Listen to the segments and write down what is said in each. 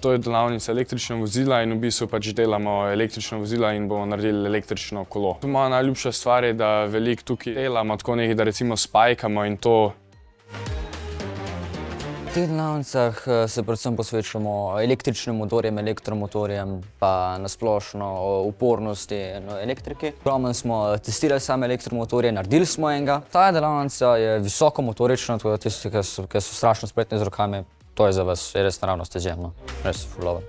To je delavnica električna vozila in v bistvu pač delamo električna vozila in bomo naredili električno kolo. Moja najljubša stvar je, da veliko tukaj delamo, tako nekaj, da recimo spajkamo in to. V teh delavnicah se predvsem posvečamo električnim motorjem, elektromotorjem, pa na splošno upornosti elektrike. Ogromno smo testirali same elektromotorje, naredili smo enega. Ta delavnica je visoko motorična, tako da tisti, ki so strašno spretni z rokami, to je za vas res naravnost izjemno. Res ful dobro.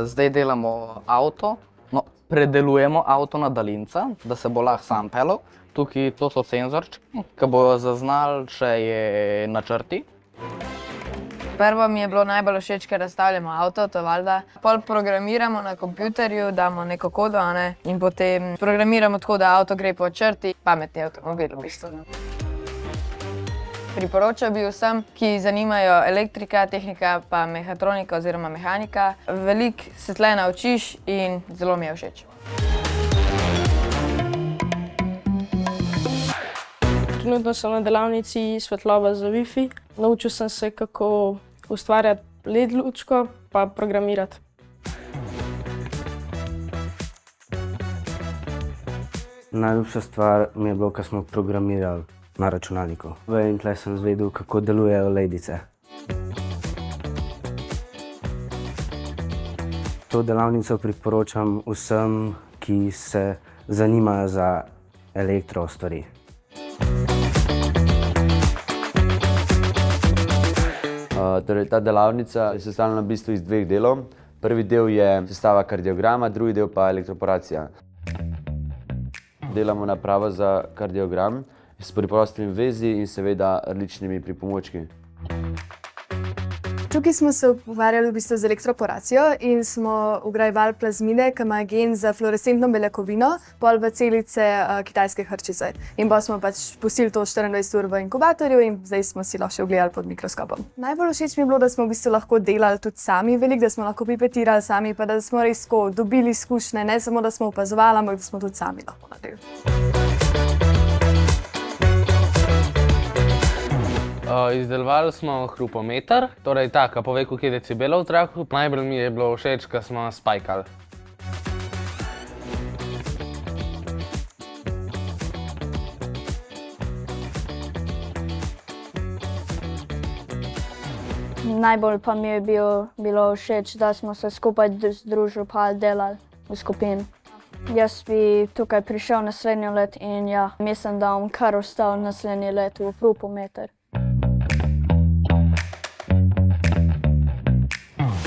Zdaj delamo avto, predelujemo avto na daljinca, da se bo lahko sam peljal. Tukaj to so senzorčki, ki bojo zaznali, če je na črti. Prvo mi je bilo najbolj všeč, ker razstavljamo avto, to valjda. Pol programiramo na kompjuterju, damo neko kodo, in potem programiramo tako, da avto gre po črti. Pametni avtomobil v bistvu. Priporočal bi vsem, ki zanimajo elektrika, tehnika pa mehatronika oziroma mehanika. Veliko se tle naučiš in zelo mi je všeč. Trenutno sem na delavnici svetloba za Wi-Fi. Naučil sem se, kako ustvarjati LED lučko pa programirati. Najljubša stvar mi je bilo, ko smo programirali na računalniku. In tle sem izvedel, kako delujejo ledice. To delavnico priporočam vsem, ki se zanimajo za elektro stvari. Ta delavnica je sestavljena v bistvu iz dveh delov. Prvi del je sestava kardiograma, drugi del pa elektroporacija. Delamo napravo za kardiogram s preprostimi vezi in seveda različnimi pripomočki. Tukaj smo se ukvarjali v bistvu z elektroporacijo in smo vgrajevali plazmide, ki imajo gen za fluorescentno beljakovino, pol v celice kitajske hrčice. In pa smo pač pustili to 24 ur v inkubatorju in zdaj smo si lahko še ogledali pod mikroskopom. Najbolj všeč mi je bilo, da smo v bistvu lahko delali tudi sami veliko, da smo lahko pipetirali sami, pa da smo res dobili izkušnje, ne samo da smo opazovali, ampak da smo tudi sami lahko naredili. Izdelovali smo hrupometer, torej ta, ki pove, koliko je decibelov v zraku. Najbolj mi je bilo všeč, ko smo spajkali. Najbolj pa mi je bilo všeč, da smo se skupaj združili pa delali v skupini. Jaz bi tukaj prišel naslednji let in ja, mislim, da bom kar ostal naslednji let v hrupometer.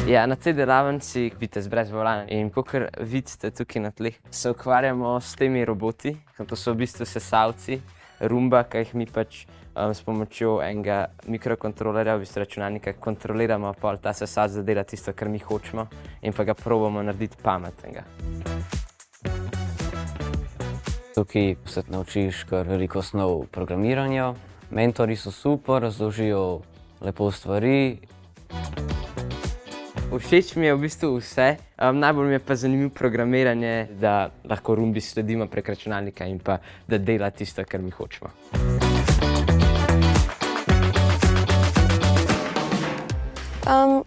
Ja, na tej delavnici vidite brez volana in kakor vidite tukaj na tleh, se ukvarjamo s temi roboti. To so v bistvu sesalci, Roomba, ki jih mi pač s pomočjo enega mikrokontrolerja, v bistvu računalnika, kontroliramo pol ta sesalc, da dela tisto, kar mi hočemo in pa ga probamo narediti pametnega. Tukaj se naučiš kar veliko osnov programiranja. Mentori so super, razložijo lepo stvari. Všeč mi je v bistvu vse, najbolj mi je pa zanimivo programiranje, da lahko Roombi sledimo prek računalnika in pa da dela tisto, kar mi hočemo.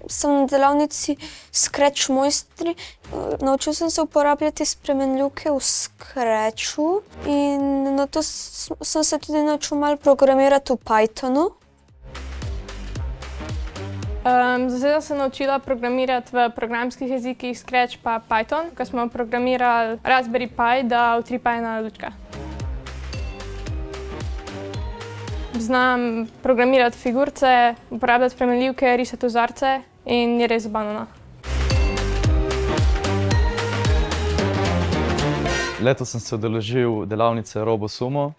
Sem na delavnici Scratch mojstri. Naučil sem se uporabljati spremenljivke v Scratchu in nato sem se tudi naučil malo programirati v Pythonu. Zdaj sem se naučila programirati v programskih jezikih Scratch pa Python, ko smo programirali Raspberry Pi, da utripa ena lučka. Znam programirati figurice, uporabljati spremenljivke, risati vzorce in je res zabavno. Letos sem se udeležil delavnice RoboSumo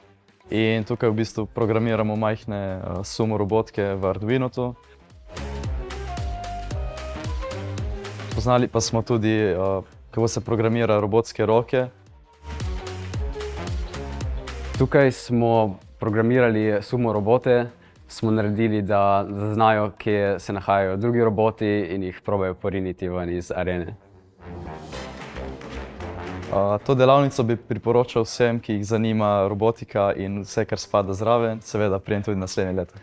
in tukaj v bistvu programiramo majhne sumo robotke v Arduinotu. Spoznali pa smo tudi, kako se programira robotske roke. Tukaj smo programirali sumo robote, smo naredili, da znajo, kje se nahajajo drugi roboti in jih probajo poriniti ven iz arene. To delavnico bi priporočal vsem, ki jih zanima robotika in vse, kar spada zraven, seveda prijem tudi naslednje leto.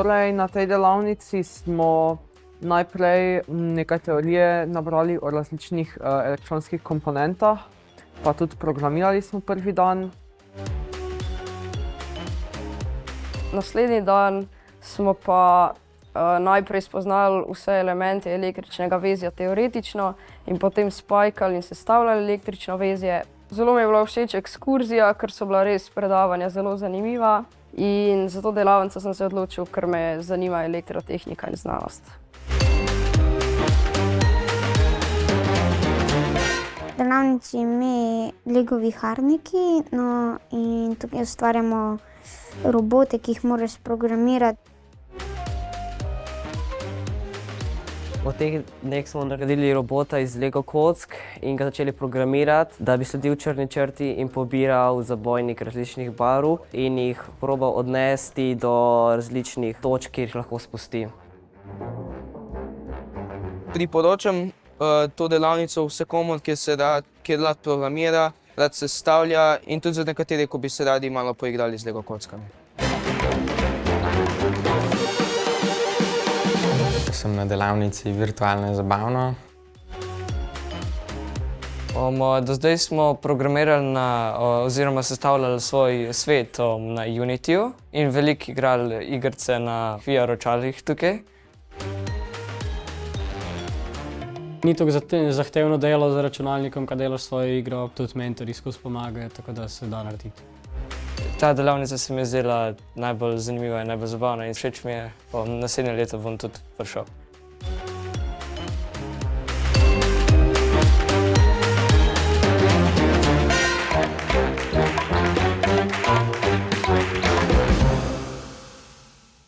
Torej, na tej delavnici smo najprej nekaj teorije nabrali o različnih elektronskih komponentah, pa tudi programirali smo prvi dan. Naslednji dan smo pa najprej spoznali vse elemente električnega vezja teoretično in potem spajkali in sestavljali električno vezje. Zelo mi je bila všeč ekskurzija, ker so bila res predavanja zelo zanimiva in za to delavnico sem se odločil, ker me zanima elektrotehnika in znanost. V delavnici ime Lego viharniki, no in tukaj ustvarjamo robote, ki jih moraš programirati. V teh dneh smo naredili robota iz Lego kock in ga začeli programirati, da bi sledil črni črti in pobiral zabojnik različnih barv in jih probal odnesti do različnih točk, kjer jih lahko spusti. Priporočam to delavnico vsakomur, ki rad programira, rad sestavlja in tudi za nekatere, ko bi se radi malo poigrali z Lego kockami. Sem na delavnici Virtualno je zabavno. Do zdaj smo programirali oziroma sestavljali svoj svet na Unityju in veliko igrali igrice na VR očalih tukaj. Ni tako zahtevno delo z računalnikom, kad delaš svojo igro, tudi mentorji skozi pomagajo, tako da se da narediti. Ta delavnica se mi je zdela najbolj zanimiva in najbolj zabavna in všeč mi je. Naslednje leto bom tudi prišel.